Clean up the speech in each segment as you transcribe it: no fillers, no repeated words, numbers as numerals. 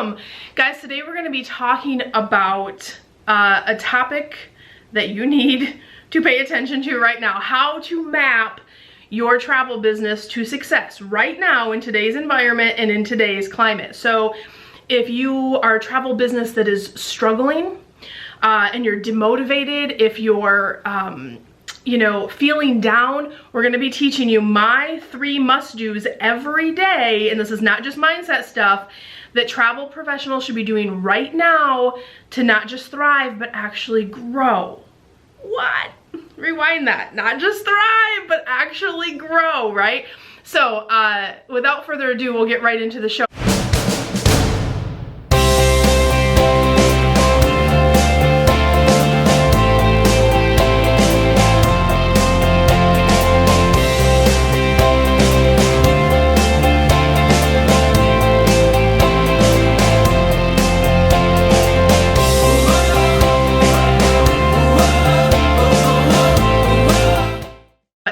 welcome. Guys, today we're going to be talking about a topic that you need to pay attention to right now. How to map your travel business to success right now in today's environment and in today's climate. So if you are a travel business that is struggling and you're demotivated, if you're feeling down, we're going to be teaching you my 3 must-dos every day, and this is not just mindset stuff, that travel professionals should be doing right now to not just thrive, but actually grow. What? Rewind that. Not just thrive, but actually grow, right? So, without further ado, we'll get right into the show.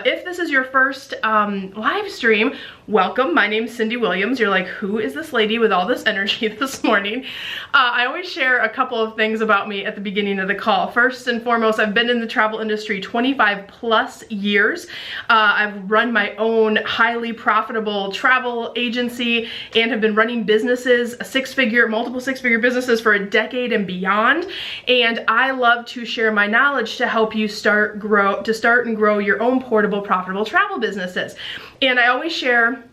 If this is your first live stream, welcome. My name's Cyndi Williams. You're like, who is this lady with all this energy this morning? I always share a couple of things about me at the beginning of the call. First and foremost, I've been in the travel industry 25 plus years. I've run my own highly profitable travel agency and have been running businesses, multiple six-figure businesses for a decade and beyond. And I love to share my knowledge to help you start and grow your own portable, profitable travel businesses. And I always share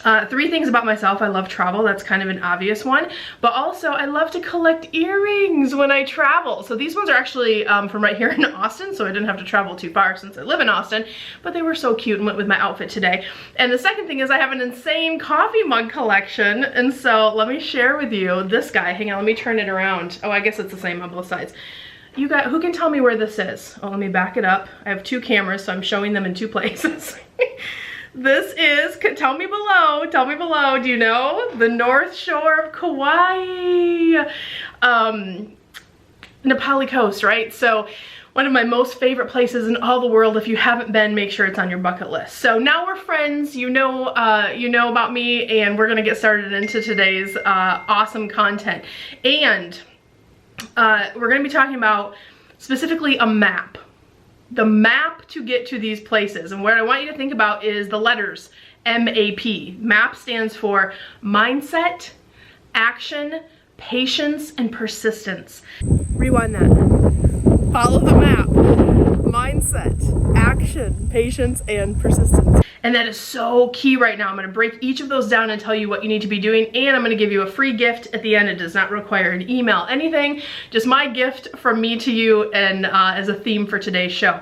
3 things about myself. I love travel. That's kind of an obvious one. But also, I love to collect earrings when I travel. So these ones are actually from right here in Austin, so I didn't have to travel too far since I live in Austin. But they were so cute and went with my outfit today. And the second thing is I have an insane coffee mug collection. And so let me share with you this guy. Hang on, let me turn it around. Oh, I guess it's the same on both sides. You got, who can tell me where this is? Oh, let me back it up. I have 2 cameras, so I'm showing them in 2 places. This is, tell me below, do you know? The North Shore of Kauai, Nepali coast, right? So one of my most favorite places in all the world. If you haven't been, make sure it's on your bucket list. So now we're friends, you know about me, and we're gonna get started into today's awesome content. And we're going to be talking about specifically a map. The map to get to these places. And what I want you to think about is the letters MAP. MAP stands for mindset, action, patience, and persistence. Rewind that. Follow the map. Mindset, action, patience, and persistence. And that is so key right now. I'm going to break each of those down and tell you what you need to be doing, and I'm going to give you a free gift at the end. It does not require an email, anything, just my gift from me to you, and as a theme for today's show.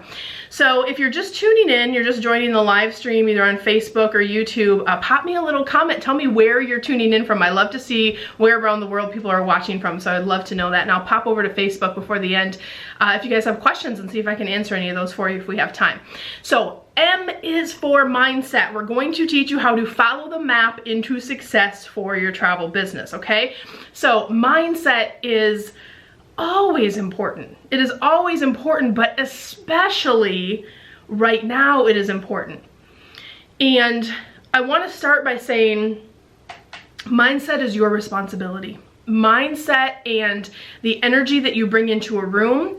So if you're just tuning in, you're just joining the live stream either on Facebook or YouTube, pop me a little comment. Tell me where you're tuning in from. I love to see where around the world people are watching from, so I'd love to know that. And I'll pop over to Facebook before the end if you guys have questions, and see if I can answer any of those for you if we have time. So M is for mindset. We're going to teach you how to follow the map into success for your travel business, okay? So mindset is always important. It is always important, but especially right now it is important. And I want to start by saying mindset is your responsibility. Mindset and the energy that you bring into a room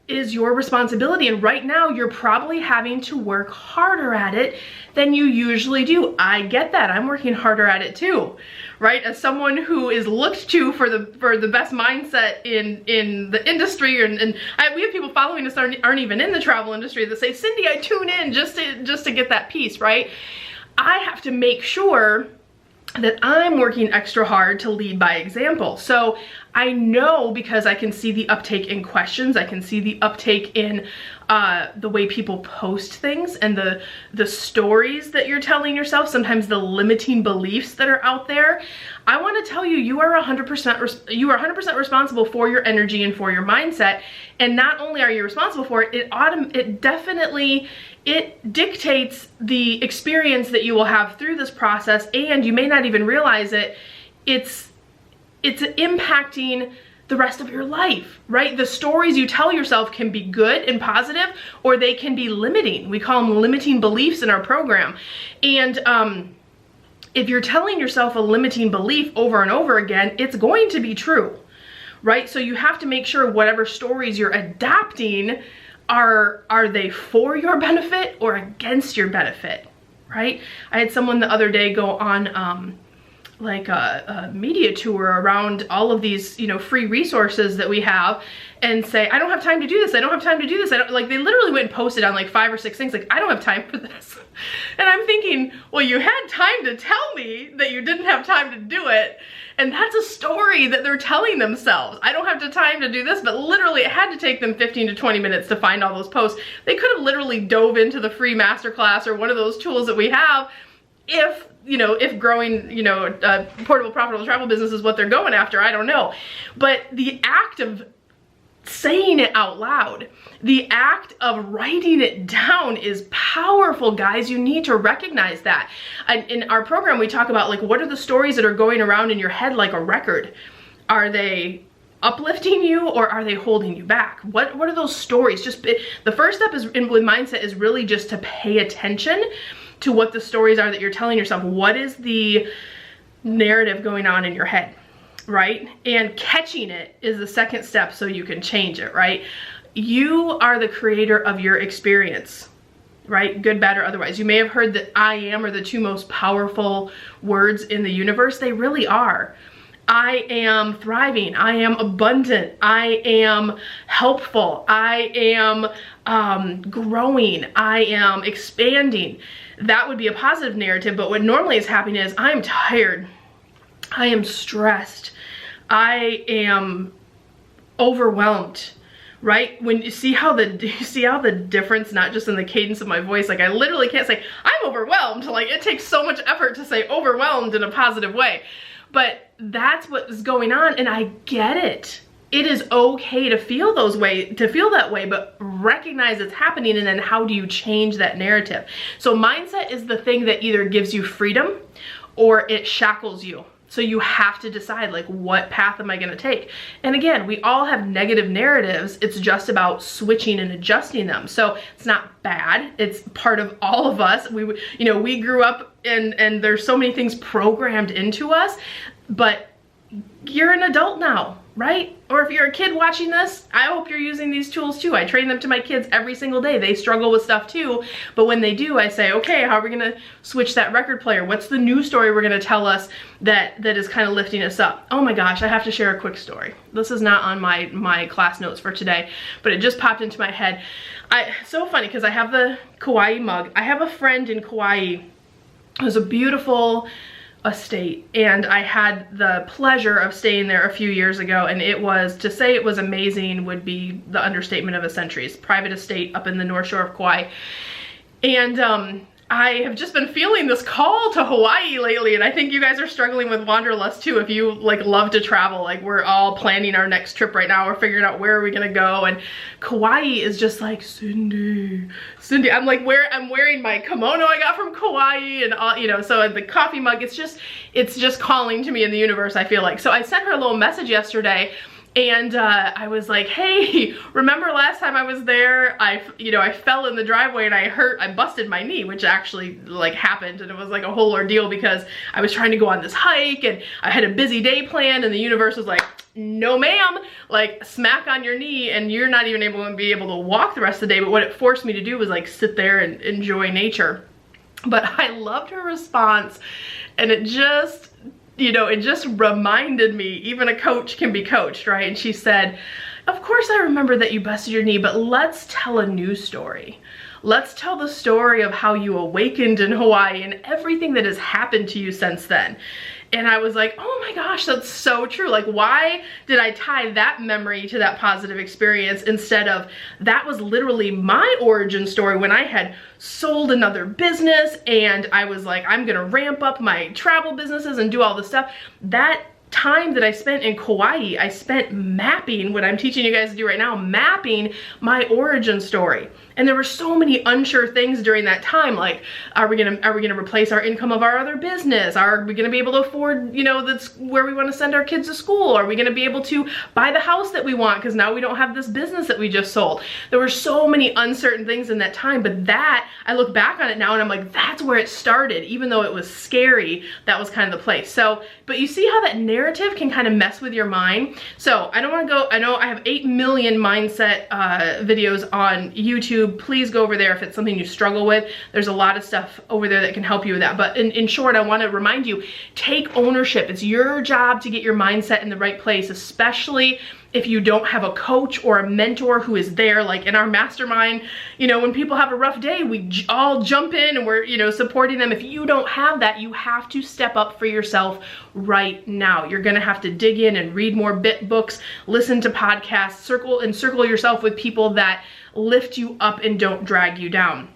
is your responsibility, and right now you're probably having to work harder at it than you usually do. I get that. I'm working harder at it too, right? As someone who is looked to for the best mindset in the industry, and we have people following us that aren't even in the travel industry that say, Cyndi, I tune in just to get that piece, right? I have to make sure that I'm working extra hard to lead by example. So I know, because I can see the uptake in questions, I can see the uptake in the way people post things, and the stories that you're telling yourself, sometimes the limiting beliefs that are out there. I want to tell you, you are 100% responsible for your energy and for your mindset. And not only are you responsible for it, it dictates the experience that you will have through this process, and you may not even realize it. It's impacting the rest of your life, right? The stories you tell yourself can be good and positive, or they can be limiting. We call them limiting beliefs in our program. And if you're telling yourself a limiting belief over and over again, it's going to be true, right? So you have to make sure whatever stories you're adapting are they for your benefit or against your benefit, right? I had someone the other day go on like a media tour around all of these, you know, free resources that we have and say, I don't have time to do this. I don't have time to do this. I don't, like, they literally went and posted on like 5 or 6 things. Like, I don't have time for this. And I'm thinking, well, you had time to tell me that you didn't have time to do it. And that's a story that they're telling themselves. I don't have the time to do this, but literally it had to take them 15 to 20 minutes to find all those posts. They could have literally dove into the free masterclass or one of those tools that we have if, you know, if growing, you know, portable profitable travel business is what they're going after. I don't know. But the act of saying it out loud, the act of writing it down is powerful, guys. You need to recognize that. And in our program, we talk about, like, what are the stories that are going around in your head like a record? Are they uplifting you or are they holding you back? What are those stories? Just the first step is with mindset is really just to pay attention to what the stories are that you're telling yourself. What is the narrative going on in your head, right? And catching it is the second step so you can change it, right? You are the creator of your experience, right? Good, bad, or otherwise. You may have heard that I am are the 2 most powerful words in the universe. They really are. I am thriving. I am abundant. I am helpful. I am growing. I am expanding. That would be a positive narrative, but what normally is happening is I'm tired. I am stressed. I am overwhelmed, right? When you see how the difference, not just in the cadence of my voice, like I literally can't say I'm overwhelmed. Like, it takes so much effort to say overwhelmed in a positive way. But that's what is going on, and I get it. It is okay to feel that way, but recognize it's happening, and then how do you change that narrative? So mindset is the thing that either gives you freedom or it shackles you. So you have to decide, like, what path am I going to take? And again, we all have negative narratives. It's just about switching and adjusting them. So it's not bad. It's part of all of us. We grew up and there's so many things programmed into us, but you're an adult now, right? Or if you're a kid watching this, I hope you're using these tools too. I train them to my kids every single day. They struggle with stuff too, but when they do, I say, okay, how are we gonna switch that record player? What's the new story we're gonna tell us that is kind of lifting us up? Oh my gosh, I have to share a quick story. This is not on my class notes for today, but it just popped into my head. So funny, because I have the Kauai mug. I have a friend in Kauai. It was a beautiful estate, and I had the pleasure of staying there a few years ago, and to say it was amazing would be the understatement of a century. It's a private estate up in the North Shore of Kauai, and I have just been feeling this call to Hawaii lately, and I think you guys are struggling with wanderlust too. If you like love to travel, like we're all planning our next trip right now. We're figuring out where are we gonna go, and Kauai is just like, Cyndi. I'm like, I'm wearing my kimono I got from Kauai, and all, you know, so the coffee mug, it's just calling to me in the universe, I feel like. So I sent her a little message yesterday. And I was like, hey, remember last time I was there, I fell in the driveway and I busted my knee, which actually like happened, and it was like a whole ordeal because I was trying to go on this hike and I had a busy day planned, and the universe was like, no ma'am, like smack on your knee and you're not even able to walk the rest of the day. But what it forced me to do was like sit there and enjoy nature. But I loved her response, and it just reminded me, even a coach can be coached, right? And she said, of course I remember that you busted your knee, but let's tell a new story. Let's tell the story of how you awakened in Hawaii and everything that has happened to you since then. And I was like, oh my gosh, that's so true. Like, why did I tie that memory to that positive experience instead of that was literally my origin story when I had sold another business and I was like, I'm gonna ramp up my travel businesses and do all this stuff. That time that I spent in Kauai, I spent mapping what I'm teaching you guys to do right now, mapping my origin story. And there were so many unsure things during that time, like, are we gonna replace our income of our other business? Are we gonna be able to afford, you know, that's where we want to send our kids to school? Are we gonna be able to buy the house that we want because now we don't have this business that we just sold? There were so many uncertain things in that time, but that, I look back on it now and I'm like, that's where it started. Even though it was scary, that was kind of the place. So, but you see how that narrative can kind of mess with your mind? So I don't want to go, I know I have 8 million mindset videos on YouTube. Please go over there if it's something you struggle with. There's a lot of stuff over there that can help you with that. But in short, I want to remind you, take ownership. It's your job to get your mindset in the right place, especially if you don't have a coach or a mentor who is there. Like in our mastermind, you know, when people have a rough day, we all jump in and we're, you know, supporting them. If you don't have that, you have to step up for yourself right now. You're gonna have to dig in and read more books, listen to podcasts, circle yourself with people that lift you up and don't drag you down.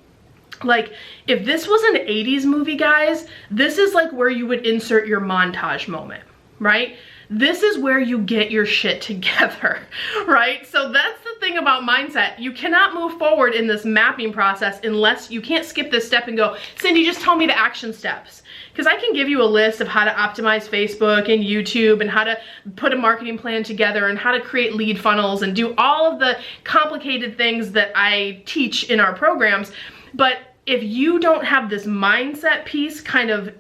Like, if this was an 80s movie, guys, this is like where you would insert your montage moment, right? This is where you get your shit together, right? So that's the thing about mindset. You cannot move forward in this mapping process unless you can't skip this step and go, Cyndi, just tell me the action steps. Because I can give you a list of how to optimize Facebook and YouTube and how to put a marketing plan together and how to create lead funnels and do all of the complicated things that I teach in our programs. But if you don't have this mindset piece kind of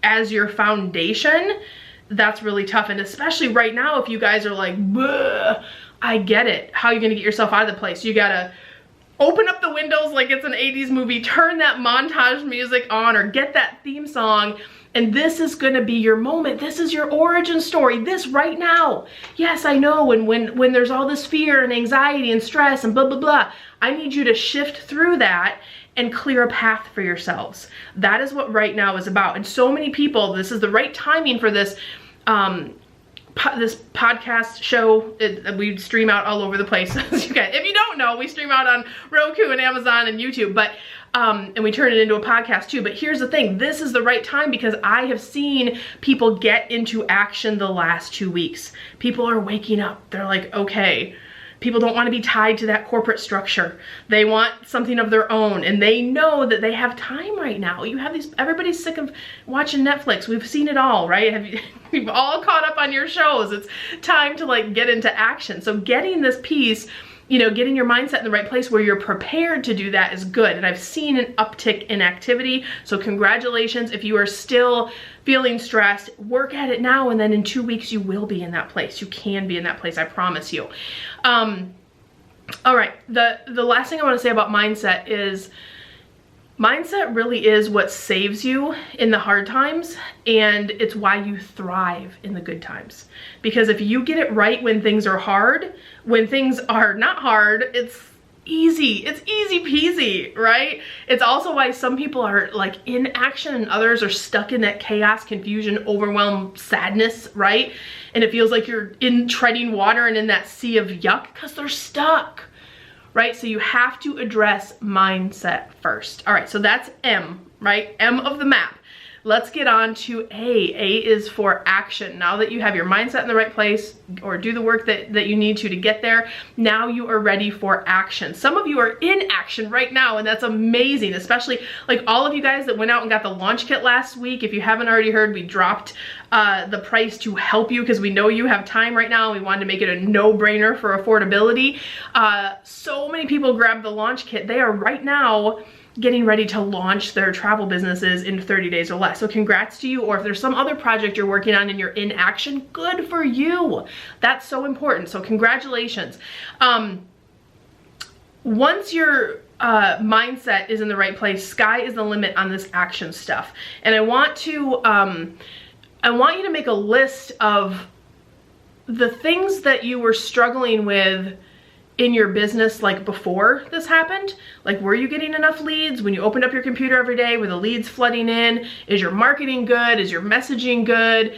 as your foundation, that's really tough. And especially right now, if you guys are like, I get it. How are you gonna get yourself out of the place? You gotta open up the windows like it's an 80s movie, turn that montage music on or get that theme song, and this is gonna be your moment. This is your origin story, this right now. Yes, I know, and when there's all this fear and anxiety and stress and blah, blah, blah, I need you to shift through that and clear a path for yourselves. That is what right now is about. And so many people, this is the right timing for this this podcast show. We stream out all over the place. You guys, if you don't know, we stream out on Roku and Amazon and YouTube, but and we turn it into a podcast too. But here's the thing, this is the right time because I have seen people get into action the last 2 weeks. People are waking up. They're like, okay, people don't want to be tied to that corporate structure. They want something of their own, and they know that they have time right now. You have these, everybody's sick of watching Netflix. We've seen it all, right? We've all caught up on your shows. It's time to like get into action. So getting this piece, you know, getting your mindset in the right place where you're prepared to do that is good. And I've seen an uptick in activity. So congratulations. If you are still feeling stressed, work at it now, and then in 2 weeks you will be in that place. You can be in that place, I promise you. All right, the last thing I want to say about mindset is mindset really is what saves you in the hard times, and it's why you thrive in the good times. Because if you get it right when things are hard, when things are not hard, it's easy. It's easy peasy, right? It's also why some people are like in action and others are stuck in that chaos, confusion, overwhelm, sadness, right? And it feels like you're in treading water and in that sea of yuck because they're stuck, right? So you have to address mindset first. All right, so that's M, right? M of the map. Let's get on to A. A is for action. Now that you have your mindset in the right place or do the work that you need to get there, now you are ready for action. Some of you are in action right now, and that's amazing, especially like all of you guys that went out and got the launch kit last week. If you haven't already heard, we dropped the price to help you because we know you have time right now. We wanted to make it a no-brainer for affordability. So many people grabbed the launch kit. They are right now getting ready to launch their travel businesses in 30 days or less. So congrats to you. Or if there's some other project you're working on and you're in action, good for you. That's so important. So congratulations. Once your mindset is in the right place, sky is the limit on this action stuff. And I want you to make a list of the things that you were struggling with in your business like before this happened. Like, were you getting enough leads when you opened up your computer every day? Were the leads flooding in? Is your marketing good? Is your messaging good?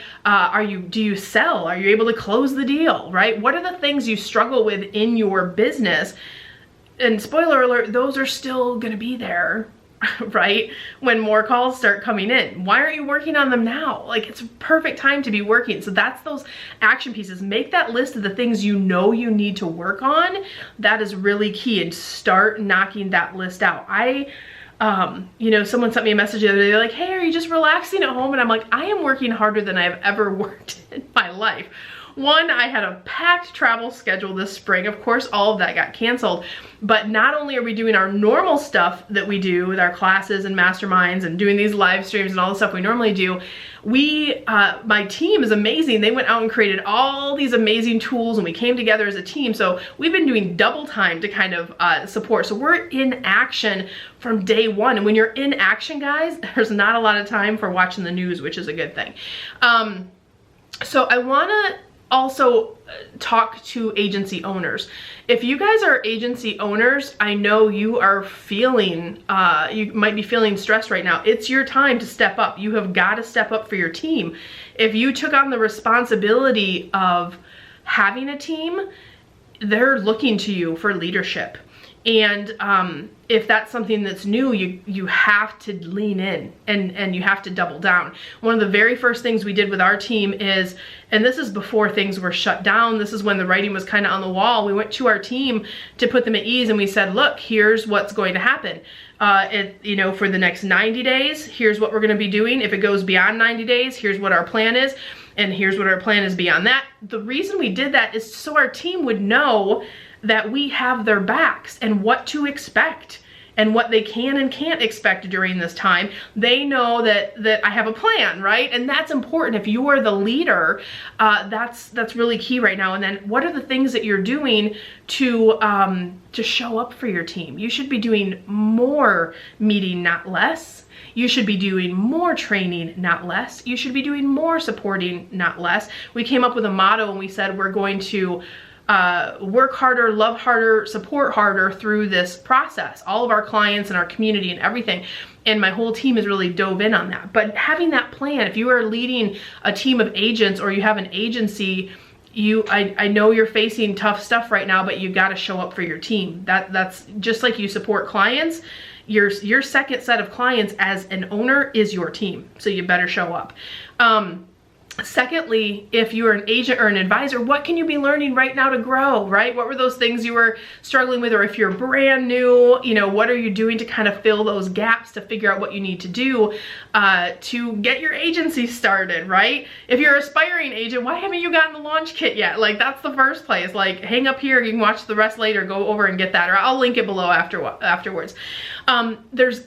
Do you sell? Are you able to close the deal, right? What are the things you struggle with in your business? And spoiler alert, those are still gonna be there right? When more calls start coming in. Why aren't you working on them now? Like, it's a perfect time to be working. So that's those action pieces. Make that list of the things you know you need to work on. That is really key, and start knocking that list out. You know, someone sent me a message the other day, they're like, hey, are you just relaxing at home? And I'm like, I am working harder than I've ever worked in my life. One, I had a packed travel schedule this spring. Of course, all of that got canceled. But not only are we doing our normal stuff that we do with our classes and masterminds and doing these live streams and all the stuff we normally do, my team is amazing. They went out and created all these amazing tools, and we came together as a team. So we've been doing double time to kind of support. So we're in action from day one. And when you're in action, guys, there's not a lot of time for watching the news, which is a good thing. So I wanna also talk to agency owners. If you guys are agency owners, I know you are feeling, you might be feeling stressed right now. It's your time to step up. You have got to step up for your team. If you took on the responsibility of having a team, they're looking to you for leadership. And if that's something that's new, you have to lean in and you have to double down. One of the very first things we did with our team is, and this is before things were shut down, this is when the writing was kind of on the wall, we went to our team to put them at ease, and we said, look, here's what's going to happen. You know, for the next 90 days, here's what we're gonna be doing. If it goes beyond 90 days, here's what our plan is, and here's what our plan is beyond that. The reason we did that is so our team would know that we have their backs and what to expect and what they can and can't expect during this time. They know that I have a plan, right? And that's important. If you are the leader, that's really key right now. And then what are the things that you're doing to show up for your team? You should be doing more meeting, not less. You should be doing more training, not less. You should be doing more supporting, not less. We came up with a motto and we said we're going to work harder, love harder, support harder through this process. All of our clients and our community and everything. And my whole team has really dove in on that. But having that plan, if you are leading a team of agents or you have an agency, I know you're facing tough stuff right now, but you got to show up for your team. That's just like you support clients. Your second set of clients as an owner is your team. So you better show up. Secondly, if you're an agent or an advisor, what can you be learning right now to grow, right? What were those things you were struggling with? Or if you're brand new, you know, what are you doing to kind of fill those gaps to figure out what you need to do to get your agency started, right? If you're an aspiring agent, why haven't you gotten the launch kit yet? Like, that's the first place. Like, hang up here, you can watch the rest later, go over and get that, or I'll link it below afterwards. There's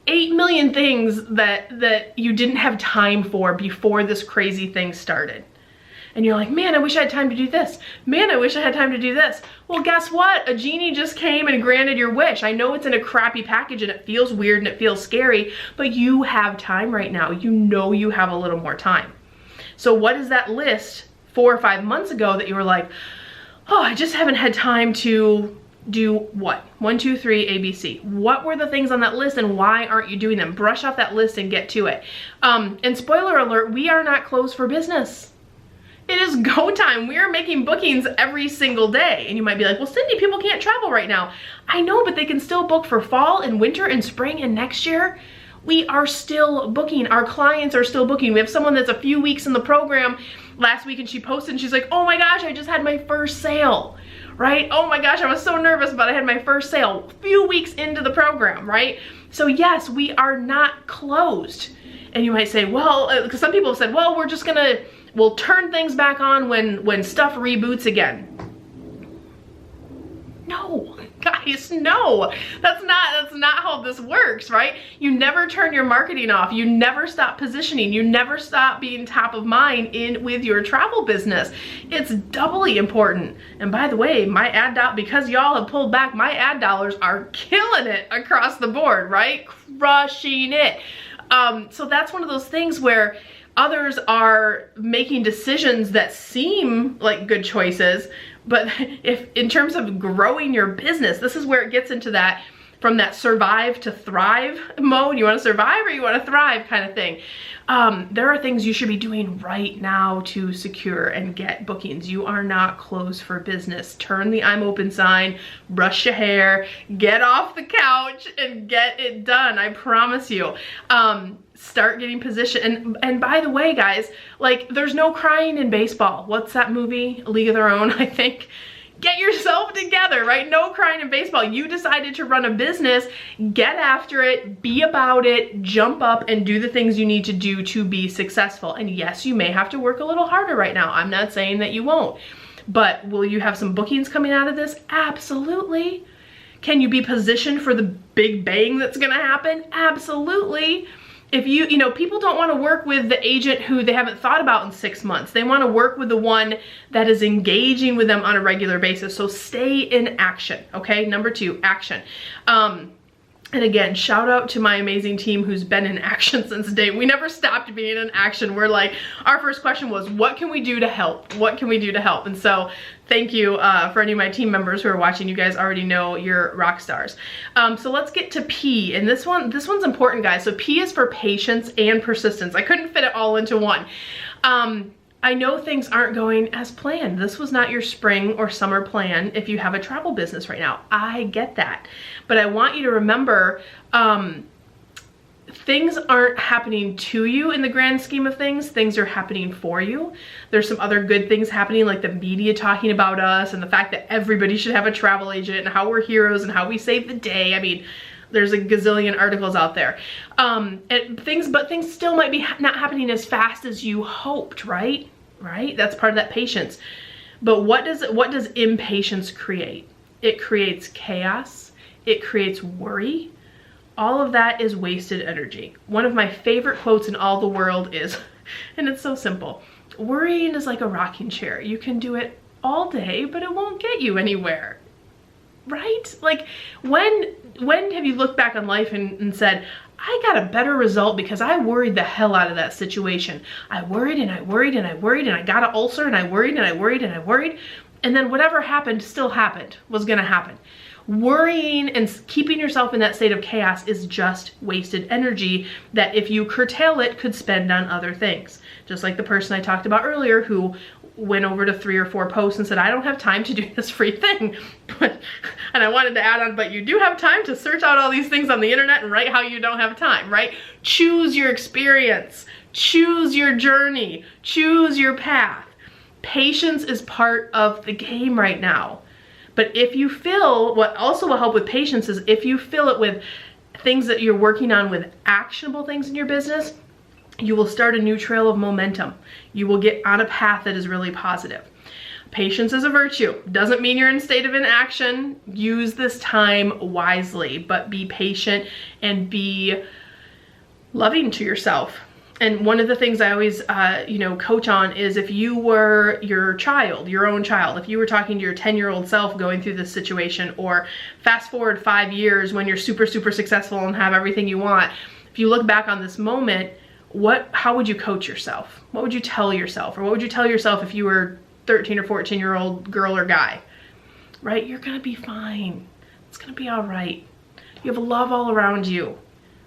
8 million things that you didn't have time for before this crazy thing started. And you're like, man, I wish I had time to do this. Man, I wish I had time to do this. Well, guess what? A genie just came and granted your wish. I know it's in a crappy package and it feels weird and it feels scary, but you have time right now. You know you have a little more time. So what is that list 4 or 5 months ago that you were like, oh, I just haven't had time to do what? 1, 2, 3, ABC. What were the things on that list and why aren't you doing them? Brush off that list and get to it. And spoiler alert, we are not closed for business. It is go time. We are making bookings every single day. And you might be like, well, Cyndi, people can't travel right now. I know, but they can still book for fall and winter and spring and next year. We are still booking. Our clients are still booking. We have someone that's a few weeks in the program last week and she posted and she's like, oh my gosh, I just had my first sale. Right? Oh my gosh, I was so nervous, but I had my first sale a few weeks into the program, right? So yes, we are not closed. And you might say, well, because some people have said, well, we'll turn things back on when stuff reboots again. No, guys, no. That's not how this works, right? You never turn your marketing off. You never stop positioning. You never stop being top of mind with your travel business. It's doubly important. And by the way, because y'all have pulled back, my ad dollars are killing it across the board, right? Crushing it. So that's one of those things where others are making decisions that seem like good choices, but if in terms of growing your business, this is where it gets into that from that survive to thrive mode. You want to survive or you want to thrive kind of thing. There are things you should be doing right now to secure and get bookings. You are not closed for business. Turn the I'm open sign, brush your hair, get off the couch and get it done. I promise you. Start getting positioned. And by the way, guys, like, there's no crying in baseball. What's that movie? A League of Their Own, I think. Get yourself together, right? No crying in baseball. You decided to run a business, get after it, be about it, jump up and do the things you need to do to be successful. And yes, you may have to work a little harder right now. I'm not saying that you won't, but will you have some bookings coming out of this? Absolutely. Can you be positioned for the big bang that's gonna happen? Absolutely. If you know, people don't want to work with the agent who they haven't thought about in 6 months. They want to work with the one that is engaging with them on a regular basis. So stay in action, okay? Number 2, action. And again, shout out to my amazing team who's been in action since day. We never stopped being in action. We're like, our first question was, what can we do to help? What can we do to help? And so thank you for any of my team members who are watching. You guys already know you're rock stars. So let's get to P. And this one's important, guys. So P is for patience and persistence. I couldn't fit it all into one. I know things aren't going as planned. This was not your spring or summer plan if you have a travel business right now. I get that. But I want you to remember, things aren't happening to you in the grand scheme of things. Things are happening for you. There's some other good things happening, like the media talking about us and the fact that everybody should have a travel agent and how we're heroes and how we save the day. I mean, there's a gazillion articles out there. But things still might be not happening as fast as you hoped, right? Right? That's part of that patience. But what does impatience create? It creates chaos. It creates worry. All of that is wasted energy. One of my favorite quotes in all the world is, and it's so simple, worrying is like a rocking chair. You can do it all day, but it won't get you anywhere. Right? Like, when have you looked back on life and said, I got a better result because I worried the hell out of that situation. I worried and I worried and I worried and I got an ulcer and I worried and I worried and I worried. And then whatever happened still happened, was gonna happen. Worrying and keeping yourself in that state of chaos is just wasted energy that, if you curtail it, could spend on other things. Just like the person I talked about earlier who went over to 3 or 4 posts and said, I don't have time to do this free thing. And I wanted to add on, but you do have time to search out all these things on the internet and write how you don't have time, right? Choose your experience, choose your journey, choose your path. Patience is part of the game right now. But if you fill, what also will help with patience is if you fill it with things that you're working on, with actionable things in your business, you will start a new trail of momentum. You will get on a path that is really positive. Patience is a virtue. Doesn't mean you're in a state of inaction. Use this time wisely, but be patient and be loving to yourself. And one of the things I always, coach on is, if you were your child, your own child, if you were talking to your 10-year-old self going through this situation, or fast forward 5 years when you're super, super successful and have everything you want, if you look back on this moment, how would you coach yourself? What would you tell yourself? Or what would you tell yourself if you were 13 or 14-year-old girl or guy? Right? You're gonna be fine. It's gonna be all right. You have love all around you.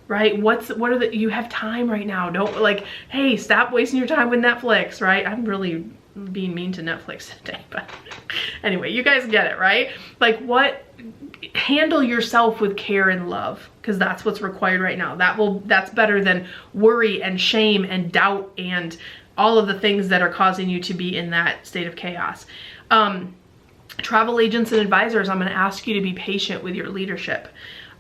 Right? You have time right now. Don't, like, hey, stop wasting your time with Netflix, right? I'm really being mean to Netflix today, but anyway, you guys get it, right? Like, handle yourself with care and love, because that's what's required right now. That's better than worry and shame and doubt and all of the things that are causing you to be in that state of chaos. Travel agents and advisors, I'm going to ask you to be patient with your leadership.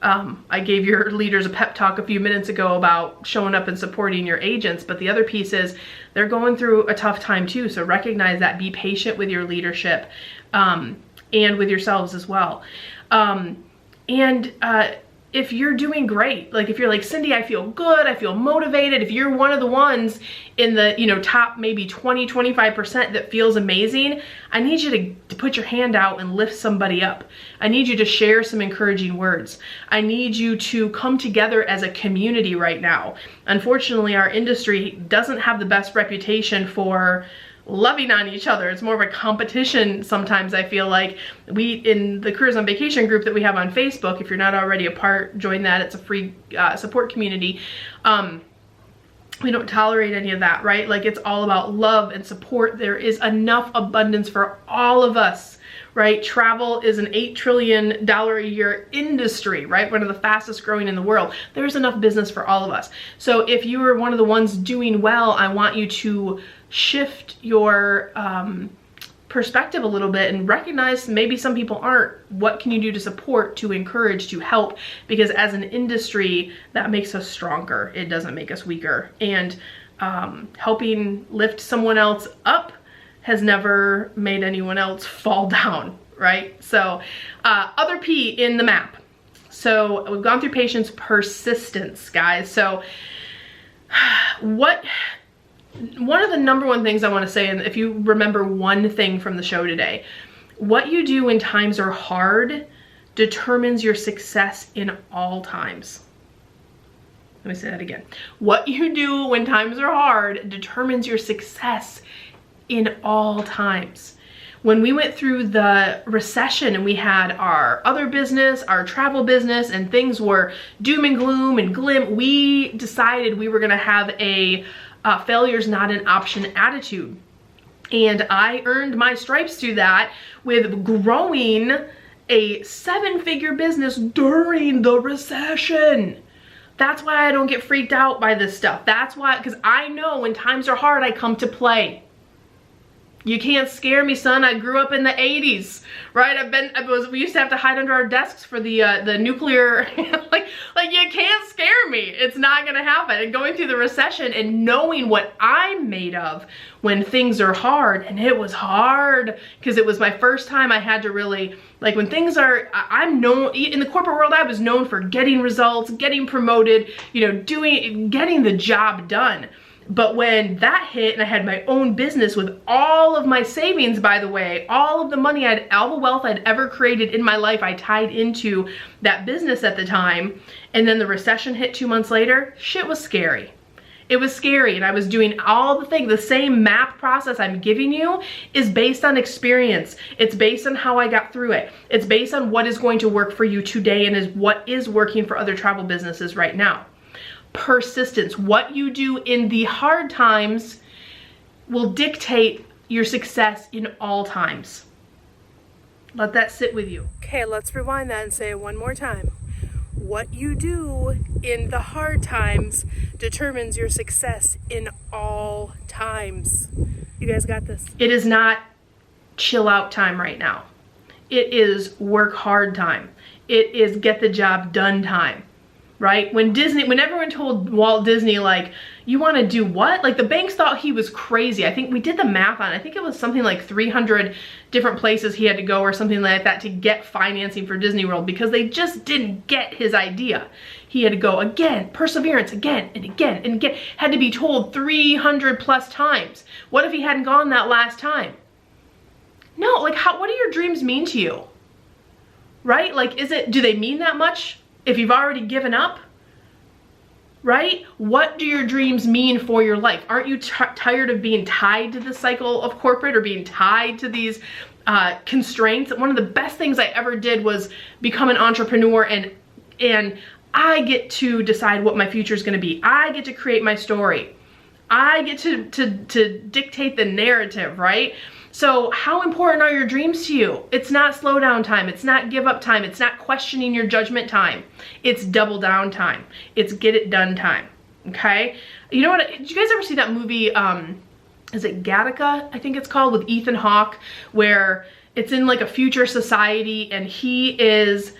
I gave your leaders a pep talk a few minutes ago about showing up and supporting your agents, but the other piece is they're going through a tough time too. So recognize that, be patient with your leadership, and with yourselves as well. If you're doing great, like if you're like, Cyndi, I feel good, I feel motivated. If you're one of the ones in the, top maybe 20, 25% that feels amazing, I need you to put your hand out and lift somebody up. I need you to share some encouraging words. I need you to come together as a community right now. Unfortunately, our industry doesn't have the best reputation for loving on each other. It's more of a competition sometimes. I feel like in the Careers on Vacation group that we have on Facebook, if you're not already a part, join that. It's a free support community. We don't tolerate any of that, right? Like, it's all about love and support. There is enough abundance for all of us, right? Travel is an $8 trillion a year industry, right? One of the fastest growing in the world. There's enough business for all of us. So if you are one of the ones doing well, I want you to shift your perspective a little bit and recognize maybe some people aren't. What can you do to support, to encourage, to help? Because as an industry, that makes us stronger. It doesn't make us weaker. And helping lift someone else up has never made anyone else fall down, right? So other P in the map. So we've gone through patience, persistence, guys. So one of the number one things I want to say, and if you remember one thing from the show today, what you do when times are hard determines your success in all times. Let me say that again. What you do when times are hard determines your success in all times. When we went through the recession and we had our other business, our travel business, and things were doom and gloom and glim, we decided we were going to have a failure's not an option attitude. And I earned my stripes through that with growing a 7-figure business during the recession. That's why I don't get freaked out by this stuff. That's why, because I know when times are hard, I come to play. You can't scare me, son. I grew up in the 80s, right? We used to have to hide under our desks for the nuclear, like you can't scare me. It's not gonna happen. And going through the recession and knowing what I'm made of when things are hard, and it was hard because it was my first time. I had to really, like, when things are, I'm known, in the corporate world, I was known for getting results, getting promoted, you know, getting the job done. But when that hit and I had my own business with all of my savings, by the way, all of the money all the wealth I'd ever created in my life, I tied into that business at the time. And then the recession hit 2 months later, shit was scary. It was scary, and I was doing all the things. The same map process I'm giving you is based on experience. It's based on how I got through it. It's based on what is going to work for you today and is what is working for other travel businesses right now. Persistence. What you do in the hard times will dictate your success in all times. Let that sit with you. Okay, let's rewind that and say it one more time. What you do in the hard times determines your success in all times. You guys got this. It is not chill out time right now. It is work hard time. It is get the job done time. Right? When everyone told Walt Disney, like, you want to do what? Like, the banks thought he was crazy. I think we did the math on it. I think it was something like 300 different places he had to go or something like that to get financing for Disney World because they just didn't get his idea. He had to go again, perseverance, again and again and again. Had to be told 300 plus times. What if he hadn't gone that last time? No, like, what do your dreams mean to you? Right? Like, do they mean that much? If you've already given up, right? What do your dreams mean for your life? Aren't you tired of being tied to the cycle of corporate or being tied to these constraints? One of the best things I ever did was become an entrepreneur, and I get to decide what my future is going to be. I get to create my story. I get to dictate the narrative, right? So how important are your dreams to you? It's not slow down time. It's not give up time. It's not questioning your judgment time. It's double down time. It's get it done time, okay? You know what, did you guys ever see that movie, is it Gattaca, I think it's called, with Ethan Hawke, where it's in like a future society and he is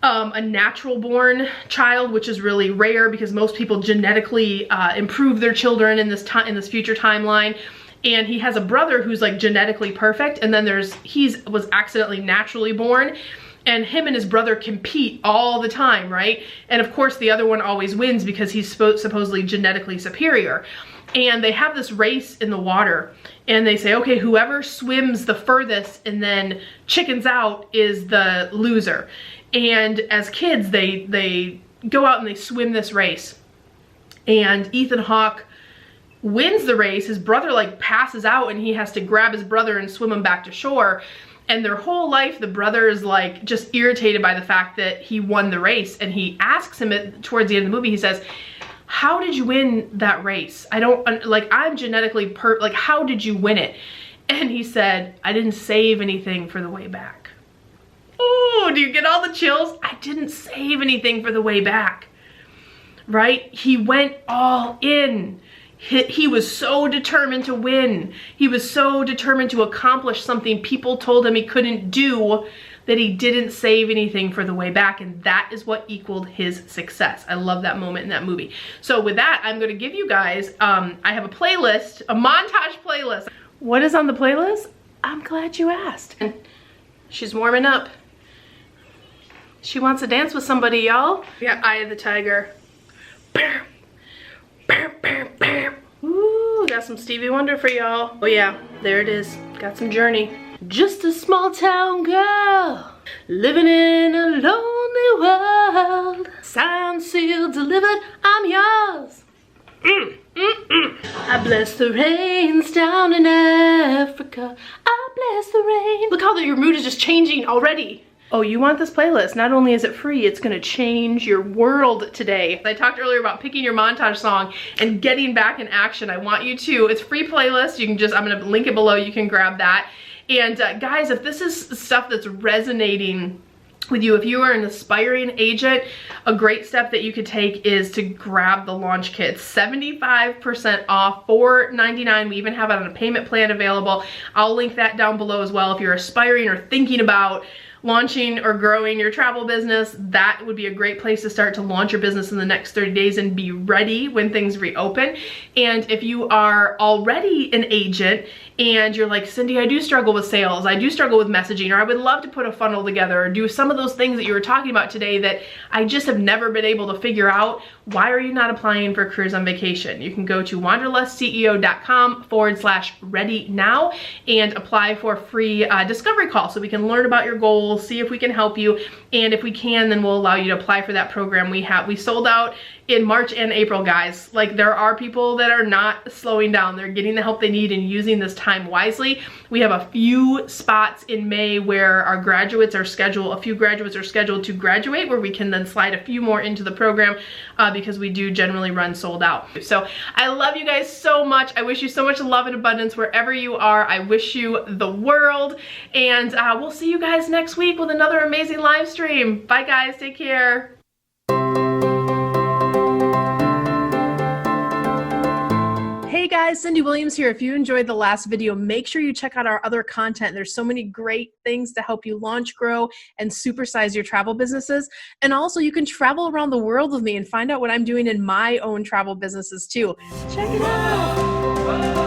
a natural born child, which is really rare because most people genetically improve their children in this future timeline. And he has a brother who's like genetically perfect, and then he was accidentally naturally born, and him and his brother compete all the time, right? And of course the other one always wins because he's supposedly genetically superior. And they have this race in the water, and they say, okay, whoever swims the furthest and then chickens out is the loser. And as kids, they go out and they swim this race. And Ethan Hawke wins the race. His brother like passes out and he has to grab his brother and swim him back to shore. And their whole life, the brother is like just irritated by the fact that he won the race. And he asks him towards the end of the movie, he says, how did you win that race? I don't, like, I'm genetically like, how did you win it? And he said, I didn't save anything for the way back. Oh, do you get all the chills? I didn't save anything for the way back, right? He went all in. He was so determined to win. He was so determined to accomplish something people told him he couldn't do that he didn't save anything for the way back. And that is what equaled his success. I love that moment in that movie. So with that, I'm gonna give you guys, I have a playlist, a montage playlist. What is on the playlist? I'm glad you asked. And she's warming up. She wants to dance with somebody, y'all. We got Eye of the Tiger. Bam, bam, bam, bam. Ooh, got some Stevie Wonder for y'all. Oh yeah, there it is. Got some Journey. Just a small town girl, living in a lonely world. Signed, sealed, delivered, I'm yours. I bless the rains down in Africa. I bless the rain. Look how your mood is just changing already. Oh, you want this playlist? Not only is it free, it's gonna change your world today. I talked earlier about picking your montage song and getting back in action. I want you to, it's free playlist. You can just, I'm gonna link it below. You can grab that. And guys, if this is stuff that's resonating with you, if you are an aspiring agent, a great step that you could take is to grab the launch kit. 75% off, $4.99. We even have it on a payment plan available. I'll link that down below as well. If you're aspiring or thinking about launching or growing your travel business, that would be a great place to start to launch your business in the next 30 days and be ready when things reopen. And if you are already an agent and you're like, Cyndi, I do struggle with sales, I do struggle with messaging, or I would love to put a funnel together or do some of those things that you were talking about today that I just have never been able to figure out, why are you not applying for Careers on Vacation? You can go to wanderlessceo.com/ready now and apply for a free discovery call so we can learn about your goals, see if we can help you, and if we can, then we'll allow you to apply for that program. We sold out in March and April, guys. Like, there are people that are not slowing down. They're getting the help they need and using this time wisely. We have a few spots in May where our graduates are scheduled, a few graduates are scheduled to graduate, where we can then slide a few more into the program because we do generally run sold out. So I love you guys so much. I wish you so much love and abundance wherever you are. I wish you the world, and we'll see you guys next week with another amazing live stream. Bye guys, take care. Hey guys, Cyndi Williams here. If you enjoyed the last video, make sure you check out our other content. There's so many great things to help you launch, grow, and supersize your travel businesses. And also, you can travel around the world with me and find out what I'm doing in my own travel businesses too. Check it out.